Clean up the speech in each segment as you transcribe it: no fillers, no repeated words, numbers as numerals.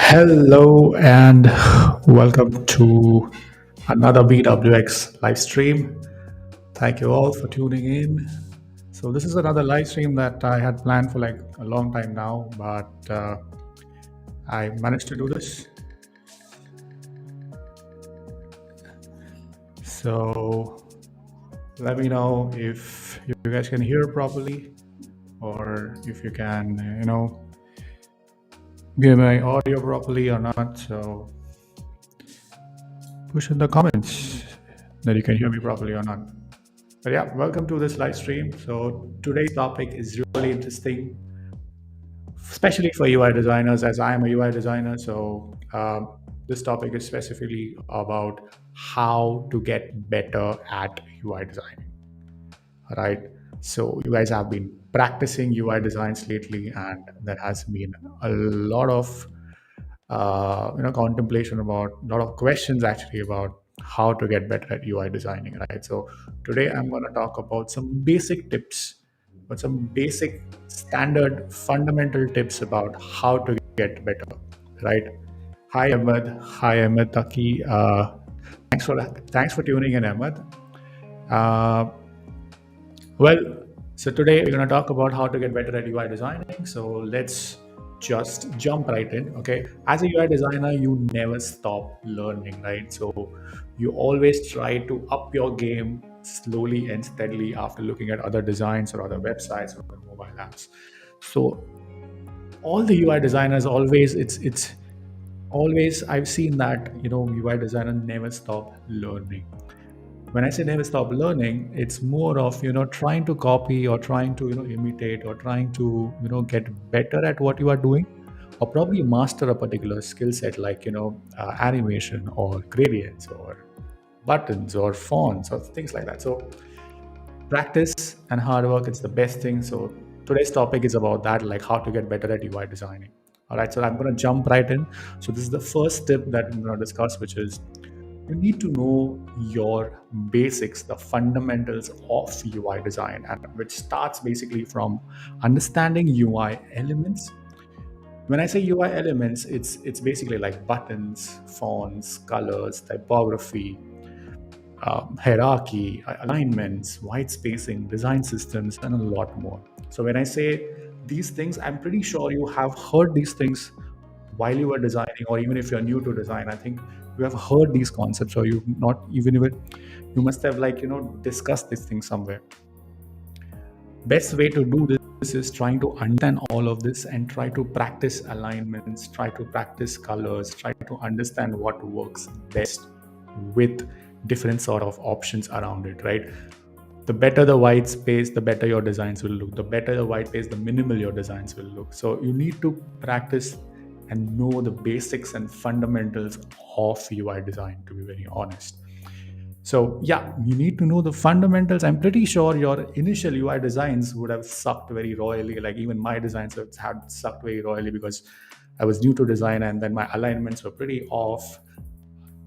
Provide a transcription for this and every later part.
Hello and welcome to another BWX live stream. Thank you all for tuning in. So this is another live stream that I had planned for like a long time now, but I managed to do this. So let me know if you guys can hear properly or if you can, hear my audio properly or not. So push in the comments that you can hear me properly or not. But yeah, welcome to this live stream. So today's topic is really interesting, especially for UI designers, as I am a UI designer. So this topic is specifically about how to get better at UI designing. Right. So you guys have been practicing UI designs lately, and there has been a lot of contemplation about a lot of questions actually about how to get better at UI designing, right? So today I'm going to talk about some basic tips, but some basic standard fundamental tips about how to get better, right? Hi Ahmed, hi Ahmed Taki. Thanks for tuning in, Ahmed. Uh, well, so today we're going to talk about how to get better at UI designing. So let's just jump right in. Okay. As a UI designer, you never stop learning, right? So you always try to up your game slowly and steadily after looking at other designs or other websites or mobile apps. So all the UI designers always, it's always, I've seen that, UI designer never stop learning. When I say never stop learning, it's more of trying to copy or trying to imitate or trying to get better at what you are doing, or probably master a particular skill set like animation or gradients or buttons or fonts or things like that. So practice and hard work, it's the best thing. So today's topic is about that, like how to get better at UI designing. All right, so I'm going to jump right in. So this is the first tip that I'm going to discuss, which is you need to know your basics, the fundamentals of UI design, and which starts basically from understanding UI elements. When I say UI elements, it's basically like buttons, fonts, colors, typography, hierarchy, alignments, white spacing, design systems, and a lot more. So when I say these things, I'm pretty sure you have heard these things while you were designing, or even if you're new to design. I think you have heard these concepts, or you not even you must have discussed these things somewhere. Best way to do this is trying to understand all of this and try to practice alignments, try to practice colors, try to understand what works best with different sort of options around it, right? The better the white space, the better your designs will look. The better the white space, the minimal your designs will look. So you need to practice and know the basics and fundamentals of UI design, to be very honest. So yeah, you need to know the fundamentals. I'm pretty sure your initial UI designs would have sucked very royally. Like even my designs had sucked very royally because I was new to design and then my alignments were pretty off.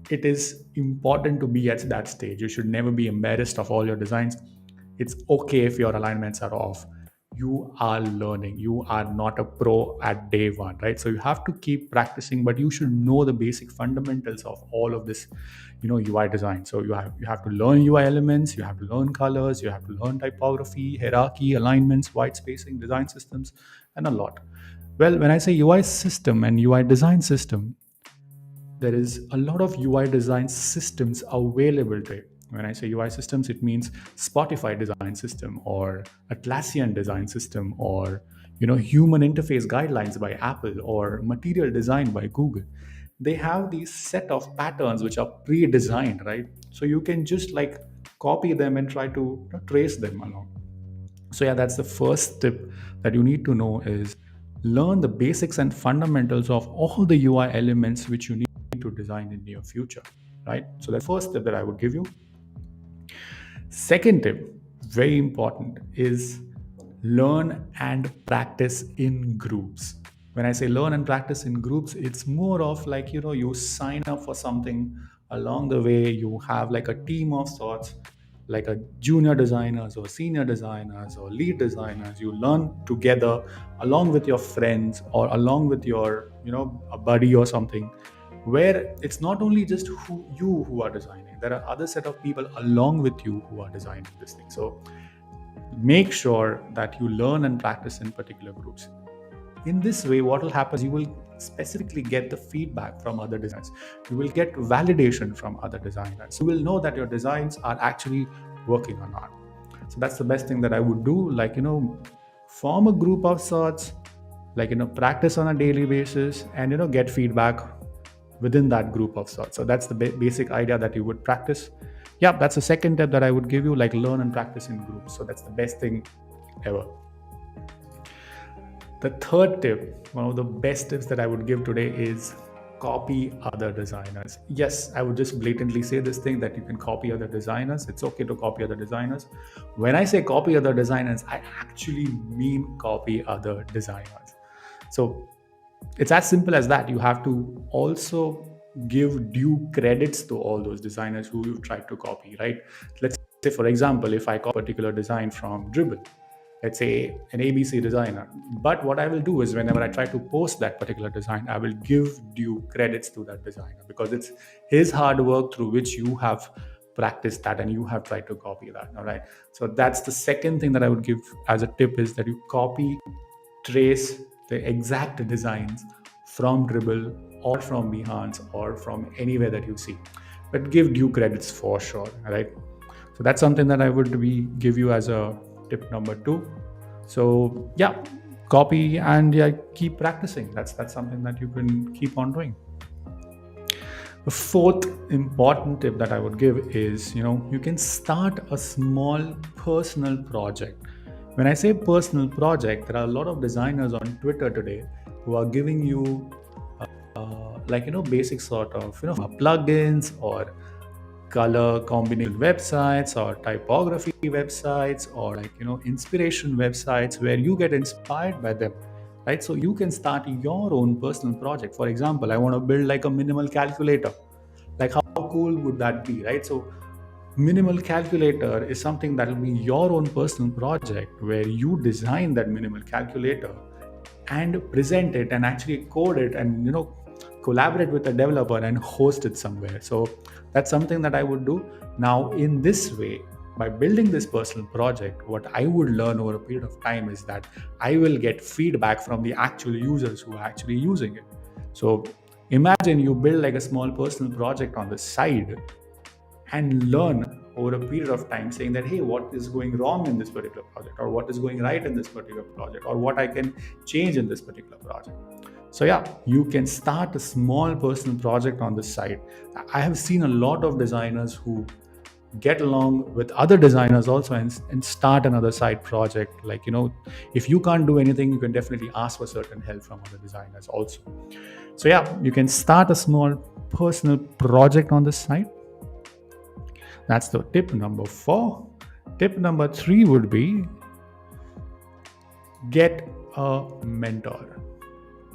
It is important to be at that stage. You should never be embarrassed of all your designs. It's okay if your alignments are off. You are learning. You are not a pro at day one, right? So you have to keep practicing, but you should know the basic fundamentals of all of this, UI design. So you have to learn UI elements, you have to learn colors, you have to learn typography, hierarchy, alignments, white spacing, design systems, and a lot. Well, when I say UI system and UI design system, there is a lot of UI design systems available today. When I say UI systems, it means Spotify design system or Atlassian design system or human interface guidelines by Apple or material design by Google. They have these set of patterns which are pre-designed, right? So you can just like copy them and try to trace them along. So yeah, that's the first tip that you need to know is learn the basics and fundamentals of all the UI elements which you need to design in your future, right? So the first tip that I would give you. Second tip, very important, is learn and practice in groups. When I say learn and practice in groups, it's more of like, you sign up for something along the way, you have like a team of sorts, like a junior designers or senior designers or lead designers. You learn together along with your friends or along with your, a buddy or something, where it's not only just who are designing. There are other set of people along with you who are designing this thing. So make sure that you learn and practice in particular groups. In this way, what will happen is you will specifically get the feedback from other designers. You will get validation from other designers. You will know that your designs are actually working or not. So that's the best thing that I would do. Like, form a group of sorts, like, practice on a daily basis, and, get feedback within that group of sorts. So that's the basic idea that you would practice. Yeah, that's the second tip that I would give you, like learn and practice in groups. So that's the best thing ever. The third tip, one of the best tips that I would give today, is copy other designers. Yes, I would just blatantly say this thing that you can copy other designers. It's okay to copy other designers. When I say copy other designers, I actually mean copy other designers. So it's as simple as that. You have to also give due credits to all those designers who you've tried to copy, right? Let's say, for example, if I copy a particular design from Dribble, let's say an ABC designer. But what I will do is whenever I try to post that particular design, I will give due credits to that designer because it's his hard work through which you have practiced that and you have tried to copy that. All right. So that's the second thing that I would give as a tip, is that you copy, trace the exact designs from Dribble or from Behance or from anywhere that you see. But give due credits for sure. All right. So that's something that I would give you as a tip number 2. So yeah, copy and yeah, keep practicing. That's something that you can keep on doing. The fourth important tip that I would give is, you can start a small personal project. When I say personal project, there are a lot of designers on Twitter today who are giving you basic sort of plugins or color combination websites or typography websites or inspiration websites where you get inspired by them, right? So you can start your own personal project. For example, I want to build like a minimal calculator. Like, how cool would that be, right? So minimal calculator is something that will be your own personal project where you design that minimal calculator and present it and actually code it and collaborate with a developer and host it somewhere. So that's something that I would do. Now, in this way, by building this personal project, what I would learn over a period of time is that I will get feedback from the actual users who are actually using it. So imagine you build like a small personal project on the side and learn over a period of time, saying that, hey, what is going wrong in this particular project, or what is going right in this particular project, or what I can change in this particular project. So yeah, you can start a small personal project on the side. I have seen a lot of designers who get along with other designers also and start another side project. Like, if you can't do anything, you can definitely ask for certain help from other designers also. So yeah, you can start a small personal project on the side. That's the tip number 4. Tip number 3 would be get a mentor.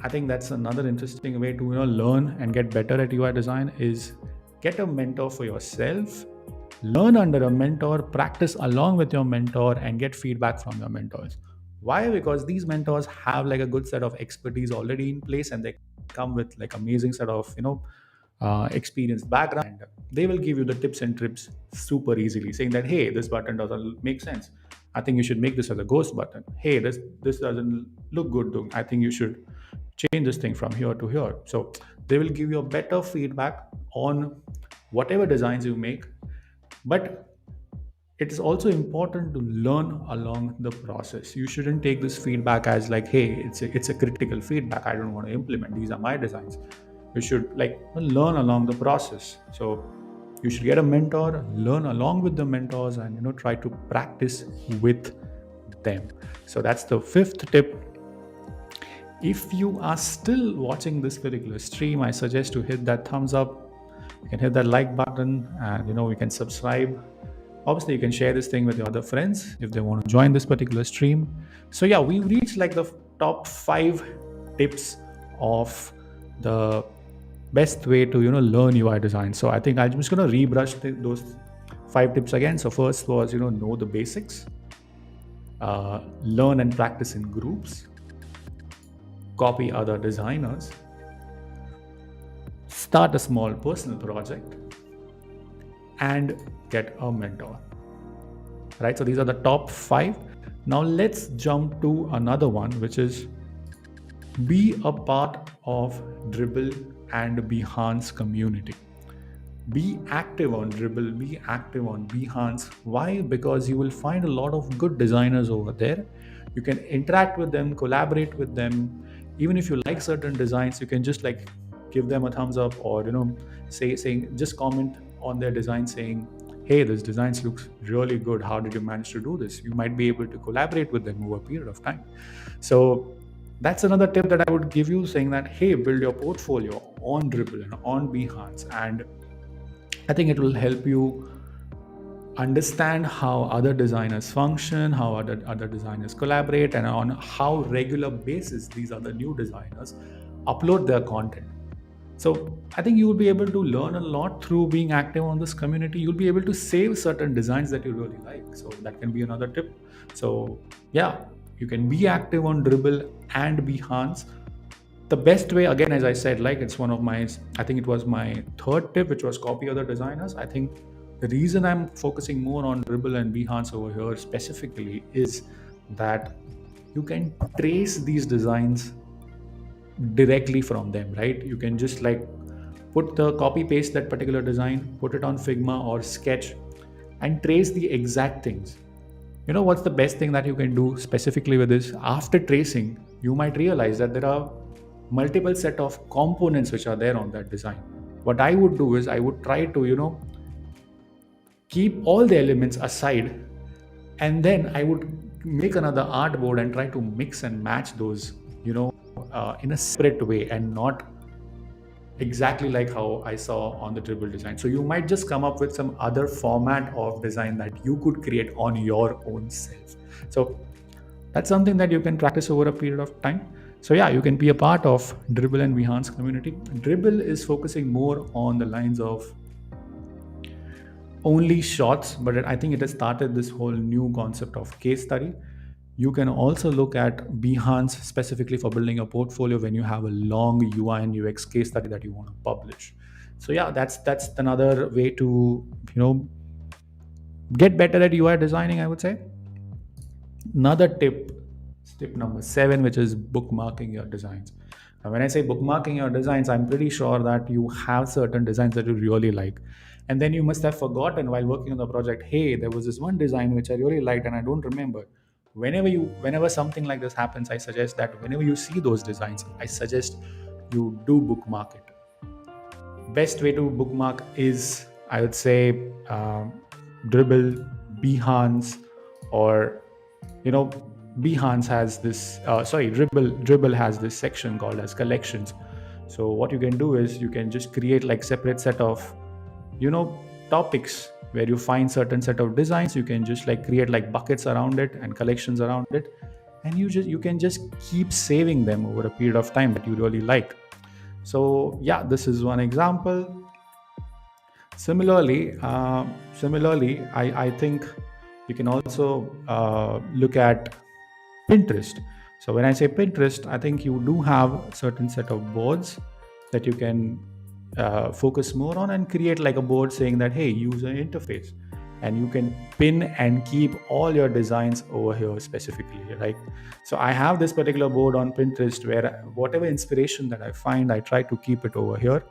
I think that's another interesting way to learn and get better at UI design, is get a mentor for yourself, learn under a mentor, practice along with your mentor, and get feedback from your mentors. Why? Because these mentors have like a good set of expertise already in place, and they come with like amazing set of experienced background. They will give you the tips and trips super easily, saying that, hey, this button doesn't make sense. I think you should make this as a ghost button. Hey, this doesn't look good. I think you should change this thing from here to here. So they will give you a better feedback on whatever designs you make. But it is also important to learn along the process. You shouldn't take this feedback as like, hey, it's a critical feedback, I don't want to implement, these are my designs. You should like learn along the process. So you should get a mentor, learn along with the mentors, and try to practice with them. So that's the 5th tip. If you are still watching this particular stream, I suggest to hit that thumbs up. You can hit that like button, and you can subscribe. Obviously, you can share this thing with your other friends if they want to join this particular stream. So yeah, we reached like the top 5 tips of the best way to learn UI design. So I think I'm just going to rebrush those 5 tips again. So first was, know the basics, learn and practice in groups, copy other designers, start a small personal project, and get a mentor. Right? So these are the top 5. Now let's jump to another one, which is be a part of Dribble and Behance community. Be active on Dribble, be active on Behance. Why? Because you will find a lot of good designers over there. You can interact with them, collaborate with them. Even if you like certain designs, you can just like give them a thumbs up, or saying, just comment on their design saying, hey, this design looks really good. How did you manage to do this? You might be able to collaborate with them over a period of time. So that's another tip that I would give you, saying that, hey, build your portfolio on Dribble and on Behance, and I think it will help you understand how other designers function, how other designers collaborate, and on how regular basis these other new designers upload their content. So I think you will be able to learn a lot through being active on this community. You'll be able to save certain designs that you really like. So that can be another tip. So yeah, you can be active on Dribble and Behance. The best way, again, as I said, like it's one of my, I think it was my third tip, which was copy other designers. I think the reason I'm focusing more on Dribble and Behance over here specifically is that you can trace these designs directly from them, right? You can just like put the copy paste that particular design, put it on Figma or Sketch, and trace the exact things. What's the best thing that you can do specifically with this? After tracing, you might realize that there are multiple set of components which are there on that design. What I would do is I would try to keep all the elements aside, and then I would make another artboard and try to mix and match those in a separate way, and not exactly like how I saw on the Dribble design. So you might just come up with some other format of design that you could create on your own self. So that's something that you can practice over a period of time. So yeah, you can be a part of Dribble and Behance community. Dribble is focusing more on the lines of only shots, but I think it has started this whole new concept of case study. You can also look at Behance specifically for building a portfolio when you have a long UI and UX case study that you want to publish. So yeah, that's another way to get better at UI designing, I would say. Another tip number 7, which is bookmarking your designs. Now, when I say bookmarking your designs, I'm pretty sure that you have certain designs that you really like. And then you must have forgotten while working on the project, hey, there was this one design which I really liked and I don't remember. Whenever something like this happens, I suggest that whenever you see those designs, I suggest you do bookmark it. Best way to bookmark is, I would say, Dribble, Behance, or Behance has this. Dribble has this section called as collections. So what you can do is you can just create like separate set of topics where you find certain set of designs. You can just like create like buckets around it and collections around it, and you can just keep saving them over a period of time that you really like. So yeah, this is one example. Similarly, I think you can also look at Pinterest. So when I say Pinterest, I think you do have a certain set of boards that you can focus more on, and create like a board saying that, hey, user interface, and you can pin and keep all your designs over here specifically, right? So I have this particular board on Pinterest where whatever inspiration that I find, I try to keep it over here.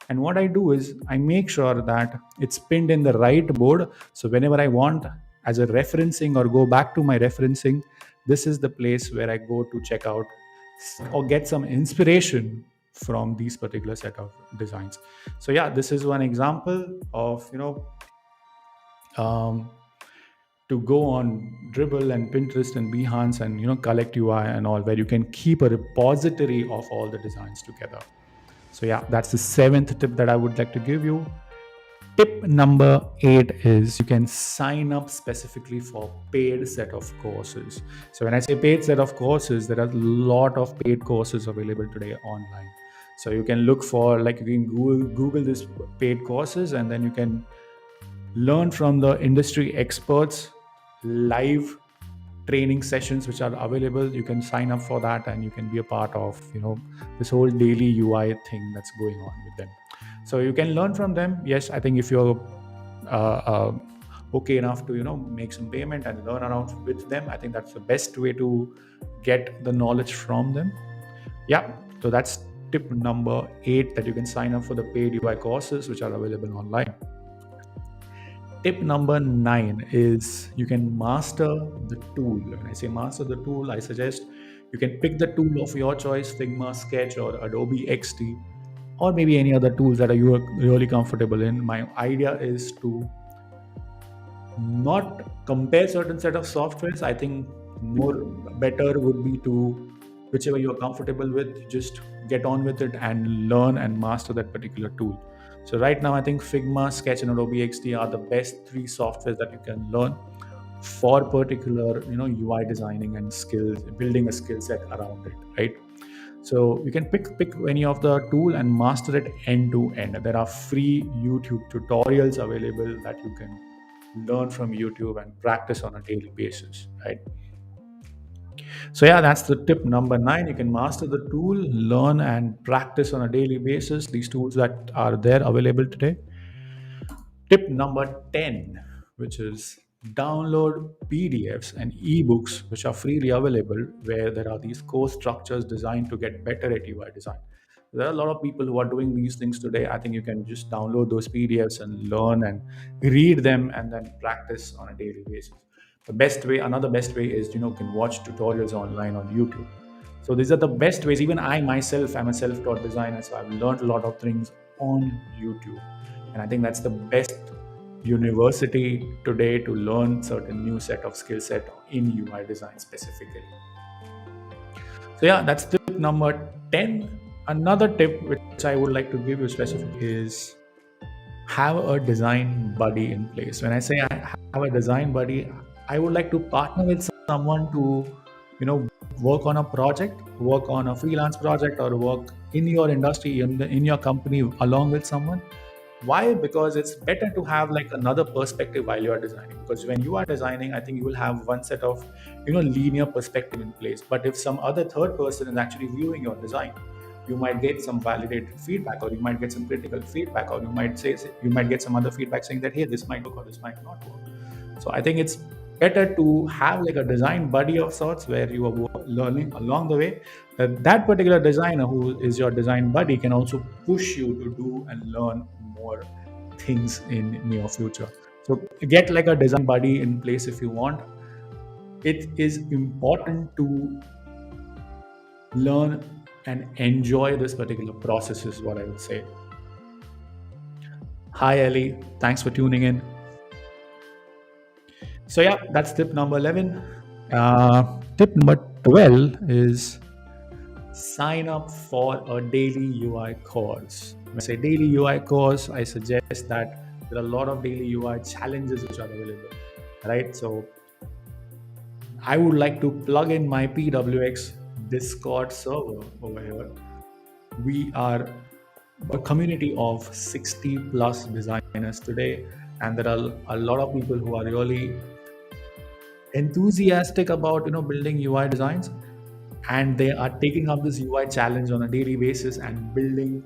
And what I do is I make sure that it's pinned in the right board. So whenever I want as a referencing or go back to my referencing, this is the place where I go to check out or get some inspiration from these particular set of designs. So yeah, this is one example of to go on Dribble and Pinterest and Behance and collect UI and all, where you can keep a repository of all the designs together. So yeah, that's the 7th tip that I would like to give you. Tip number 8 is you can sign up specifically for paid set of courses. So when I say paid set of courses, there are a lot of paid courses available today online. So you can look for, like, you can Google this paid courses, and then you can learn from the industry experts, live training sessions which are available. You can sign up for that and you can be a part of, this whole daily UI thing that's going on with them. So you can learn from them. Yes, I think if you're uh, uh, okay enough to make some payment and learn around with them, I think that's the best way to get the knowledge from them. Yeah, so that's tip number 8, that you can sign up for the paid UI courses which are available online. Tip number 9 is you can master the tool. When I say master the tool, I suggest you can pick the tool of your choice, Figma, Sketch, or Adobe XD, or maybe any other tools that you are really comfortable in. My idea is to not compare certain set of softwares. I think more better would be to, whichever you're comfortable with, just get on with it and learn and master that particular tool. So right now I think Figma, Sketch, and Adobe XD are the best 3 softwares that you can learn for particular UI designing and skills, building a skill set around it, right? So you can pick any of the tool and master it end to end. There are free YouTube tutorials available that you can learn from YouTube and practice on a daily basis, right? So yeah, that's the tip number 9. You can master the tool, learn and practice on a daily basis these tools that are there available today. Tip number 10, which is download PDFs and ebooks which are freely available, where there are these course structures designed to get better at UI design. There are a lot of people who are doing these things today. I think you can just download those PDFs and learn and read them and then practice on a daily basis. The best way, another best way is, you can watch tutorials online on YouTube. So these are the best ways. Even I myself am a self-taught designer, so I've learned a lot of things on YouTube. And I think that's the best university today to learn certain new set of skill set in UI design specifically. So yeah, that's tip number 10. Another tip which I would like to give you specifically is have a design buddy in place. When I say I have a design buddy, I would like to partner with someone to, work on a project, work on a freelance project, or work in your industry, in your company along with someone. Why? Because it's better to have like another perspective while you are designing. Because when you are designing, I think you will have one set of, linear perspective in place. But if some other third person is actually viewing your design, you might get some validated feedback, or you might get some critical feedback, or you might get some other feedback saying that, hey, this might work or this might not work. So I think it's better to have like a design buddy of sorts, where you are learning along the way. That particular designer who is your design buddy can also push you to do and learn more things in near future. So get like a design buddy in place if you want. It is important to learn and enjoy this particular process, is what I would say. Hi Ellie, thanks for tuning in. So yeah, that's tip number 11. Tip number 12 is sign up for a daily UI course. When I say daily UI course, I suggest that there are a lot of daily UI challenges which are available, right? So I would like to plug in my PWX Discord server over here. We are a community of 60 plus designers today, and there are a lot of people who are really enthusiastic about building UI designs, and they are taking up this UI challenge on a daily basis and building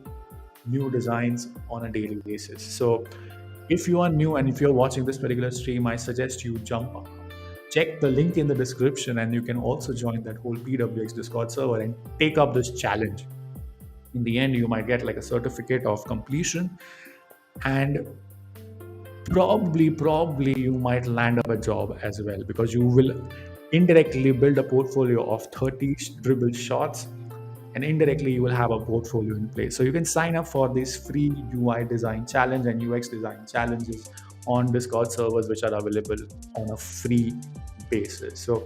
new designs on a daily basis. So if you are new and if you're watching this particular stream, I suggest you jump up, check the link in the description, and you can also join that whole PWX Discord server and take up this challenge. In the end, you might get like a certificate of completion, and probably you might land up a job as well, because you will indirectly build a portfolio of 30 dribble shots, and indirectly you will have a portfolio in place. So you can sign up for these free UI design challenge and UX design challenges on Discord servers, which are available on a free basis. So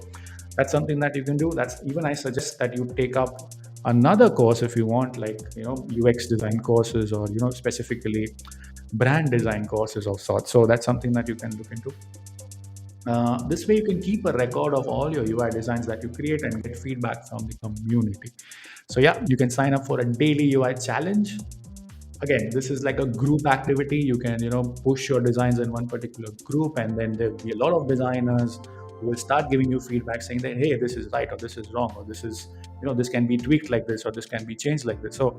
that's something that you can do. That's even, I suggest that you take up another course if you want, like UX design courses, or specifically brand design courses of sorts. So that's something that you can look into. This way you can keep a record of all your UI designs that you create and get feedback from the community. So yeah, you can sign up for a daily UI challenge. again, this is like a group activity. You can, push your designs in one particular group, and then there'll be a lot of designers who will start giving you feedback saying that, hey, this is right, or this is wrong, or this is, this can be tweaked like this, or this can be changed like this. So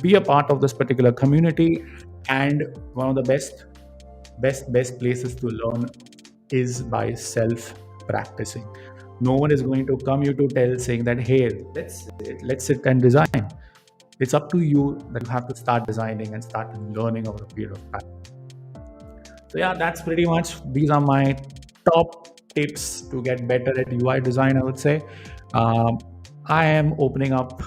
be a part of this particular community. And one of the best places to learn is by self practicing. No one is going to come you to tell saying that, hey, let's sit and design. It's up to you that you have to start designing and start learning over a period of time. So yeah, that's pretty much, these are my top tips to get better at UI design, I would say. um, I am opening up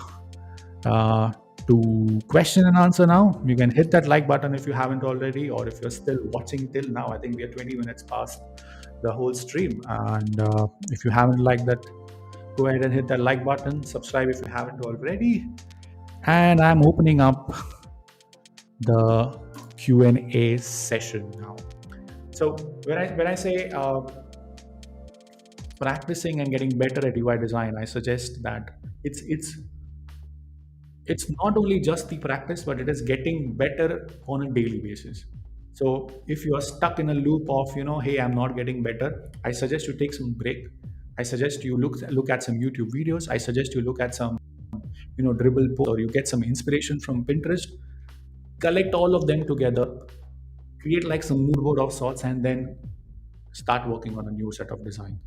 uh, to question and answer now. You can hit that like button if you haven't already, or if you're still watching till now. I think we are 20 minutes past the whole stream. And if you haven't liked that, go ahead and hit that like button. Subscribe if you haven't already. And I'm opening up the Q&A session now. So when I say practicing and getting better at UI design, I suggest that it's not only just the practice, but it is getting better on a daily basis. So if you are stuck in a loop of, hey, I'm not getting better, I suggest you take some break. I suggest you look at some YouTube videos. I suggest you look at some, dribble posts, or you get some inspiration from Pinterest. Collect all of them together, create like some mood board of sorts, and then start working on a new set of design.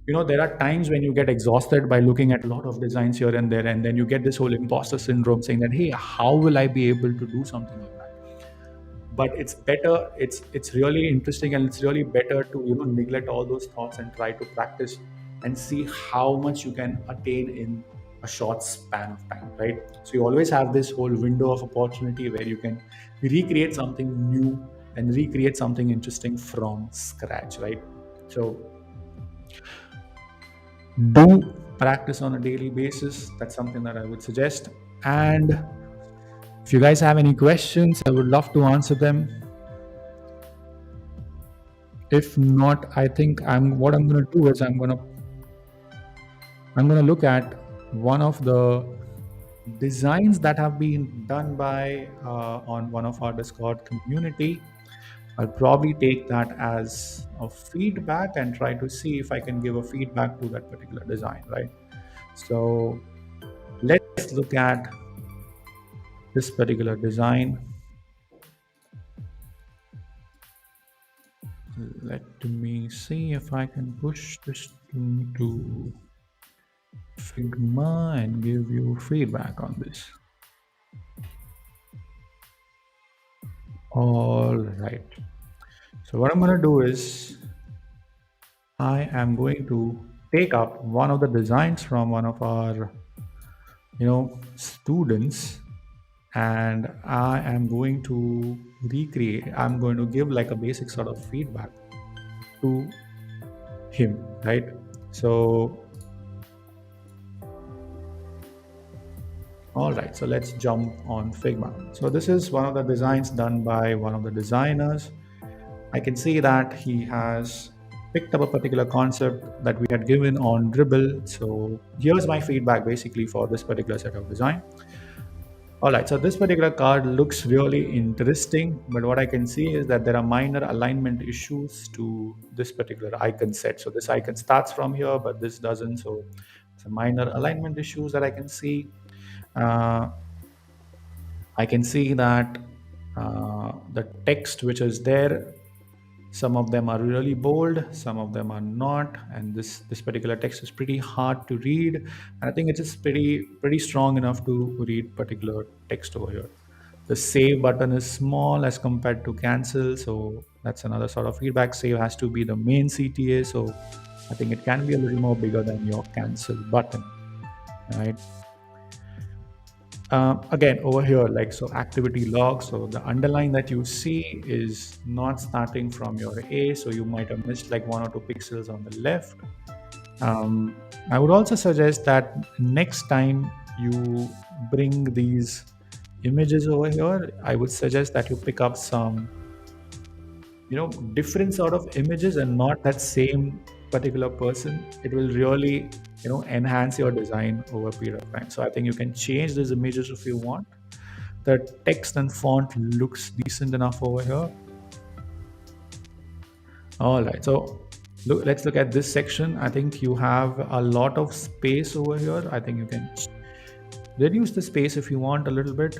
There are times when you get exhausted by looking at a lot of designs here and there, and then you get this whole imposter syndrome saying that, hey, how will I be able to do something like that? But it's better, it's really interesting, and it's really better to, neglect all those thoughts and try to practice and see how much you can attain in a short span of time, right? So you always have this whole window of opportunity where you can recreate something new and recreate something interesting from scratch, right? So do practice on a daily basis. That's something that I would suggest. And if you guys have any questions, I would love to answer them. If not, I think what I'm going to do is I'm going to look at one of the designs that have been done by on one of our Discord community. I'll probably take that as a feedback and try to see if I can give a feedback to that particular design, right? So let's look at this particular design. Let me see if I can push this to Figma and give you feedback on this. All right. So what I'm going to do is I am going to take up one of the designs from one of our, students, and I am going to recreate. I'm going to give like a basic sort of feedback to him, right? So, all right. So let's jump on Figma. So this is one of the designs done by one of the designers. I can see that he has picked up a particular concept that we had given on Dribble. So here's my feedback basically for this particular set of design. All right, so this particular card looks really interesting, but what I can see is that there are minor alignment issues to this particular icon set. So this icon starts from here, but this doesn't. So it's a minor alignment issues that I can see. I can see that the text which is there, some of them are really bold, some of them are not, and this particular text is pretty hard to read. And I think it is pretty strong enough to read particular text over here. The save button is small as compared to cancel, so that's another sort of feedback. Save has to be the main CTA, so I think it can be a little more bigger than your cancel button, right? Again, over here, like, so activity log, so the underline that you see is not starting from your A, so you might have missed like 1 or 2 pixels on the left. I would also suggest that next time you bring these images over here, I would suggest that you pick up some, different sort of images and not that same particular person. It will really, enhance your design over a period of time. So I think you can change these images if you want, the text and font looks decent enough over here. All right, so let's look at this section. I think you have a lot of space over here. I think you can reduce the space if you want a little bit.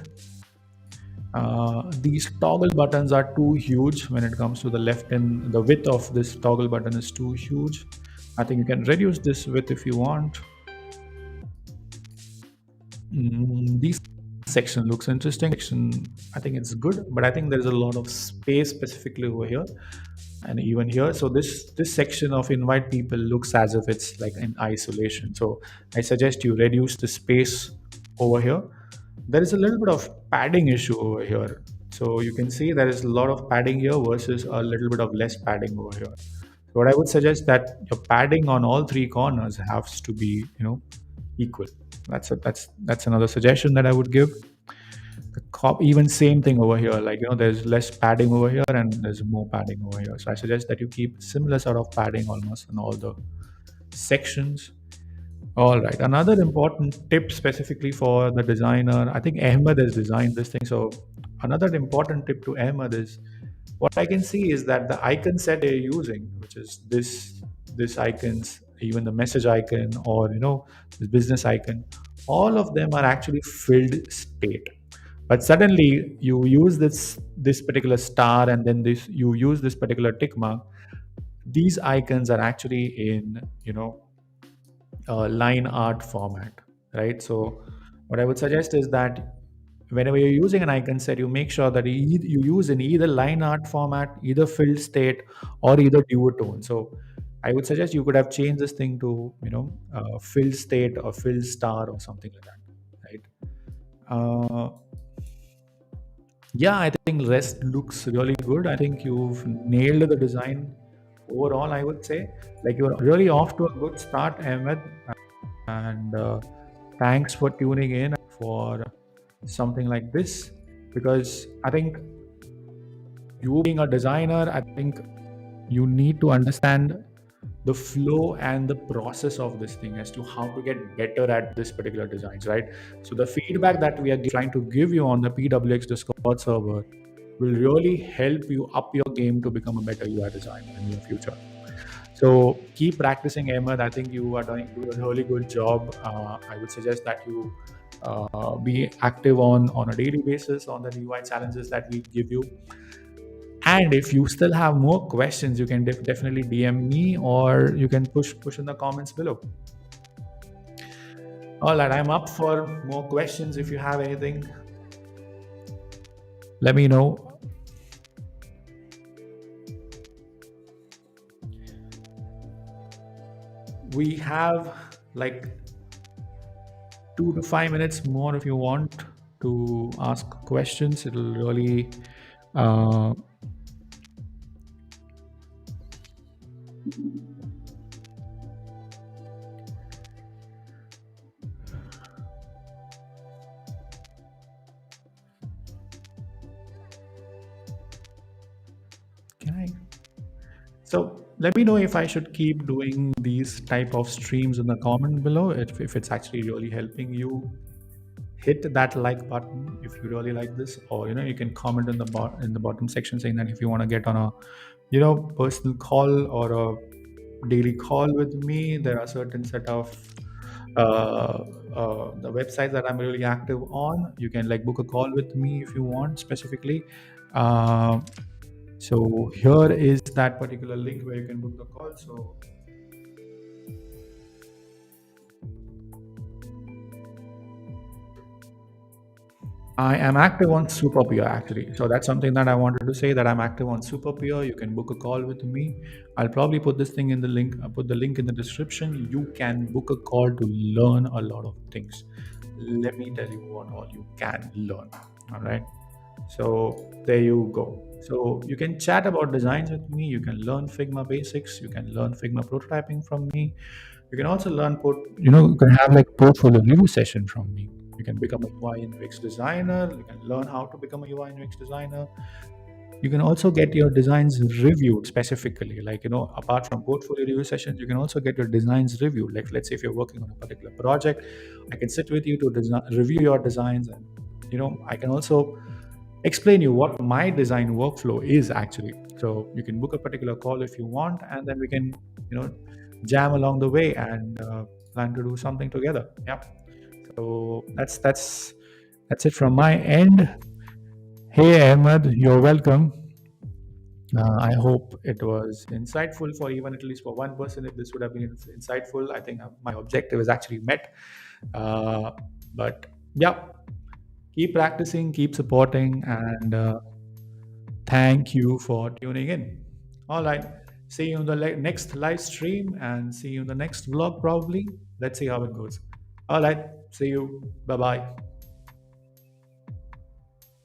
These toggle buttons are too huge when it comes to the left, and the width of this toggle button is too huge. I think you can reduce this width if you want. This section looks interesting. Section, I think it's good, but I think there's a lot of space specifically over here and even here. So this section of invite people looks as if it's like in isolation. So I suggest you reduce the space over here. There is a little bit of padding issue over here. So you can see there is a lot of padding here versus a little bit of less padding over here. So what I would suggest that your padding on all three corners has to be, equal. That's another suggestion that I would give. Even same thing over here, like there's less padding over here and there's more padding over here. So I suggest that you keep similar sort of padding almost in all the sections. All right. Another important tip specifically for the designer, I think Ahmed has designed this thing. So another important tip to Ahmed is what I can see is that the icon set they're using, which is this icons, even the message icon or the business icon, all of them are actually filled state. But suddenly you use this particular star and then this you use this particular tick mark. These icons are actually in line art format, right? So what I would suggest is that whenever you're using an icon set, you make sure that you use in either line art format, either filled state, or either duotone. So I would suggest you could have changed this thing to filled state or filled star or something like that, right? uh, yeah, I think rest looks really good. I think you've nailed the design overall, I would say. Like, you're really off to a good start, Ahmed. And thanks for tuning in for something like this, because I think you being a designer, I think you need to understand the flow and the process of this thing as to how to get better at this particular designs, right? So the feedback that we are trying to give you on the PWX Discord server will really help you up your game to become a better UI designer in your future. So keep practicing, Ahmed. I think you are doing a really good job. I would suggest that you be active on a daily basis on the UI challenges that we give you. And if you still have more questions, you can definitely DM me, or you can push in the comments below. All right, I'm up for more questions. If you have anything, let me know. We have like 2 to 5 minutes more if you want to ask questions. It'll really can I? So let me know if I should keep doing these type of streams in the comment below. If it's actually really helping you, hit that like button if you really like this, or you can comment in the bottom section saying that if you want to get on a personal call or a daily call with me. There are certain set of the websites that I'm really active on. You can like book a call with me if you want specifically. So here is that particular link where you can book the call. So I am active on Superpeer actually. So that's something that I wanted to say, that I'm active on Superpeer. You can book a call with me. I'll probably put this thing in the link. I'll put the link in the description. You can book a call to learn a lot of things. Let me tell you what all you can learn. All right. So there you go. So you can chat about designs with me. You can learn Figma basics. You can learn Figma prototyping from me. You can also learn you can have like portfolio review session from me. You can become a UI and UX designer. You can learn how to become a UI and UX designer. You can also get your designs reviewed specifically, like apart from portfolio review sessions, you can also get your designs reviewed. Like, let's say if you're working on a particular project, I can sit with you to review your designs and I can also explain you what my design workflow is actually. So you can book a particular call if you want, and then we can, you know, jam along the way and plan to do something together. Yeah. So that's it from my end. Hey Ahmed, you're welcome. I hope it was insightful for even at least for one person. If this would have been insightful, I think my objective is actually met. Uh, but yeah, keep practicing, keep supporting, and thank you for tuning in. All right. See you in the next live stream and see you in the next vlog, probably. Let's see how it goes. All right. See you. Bye bye.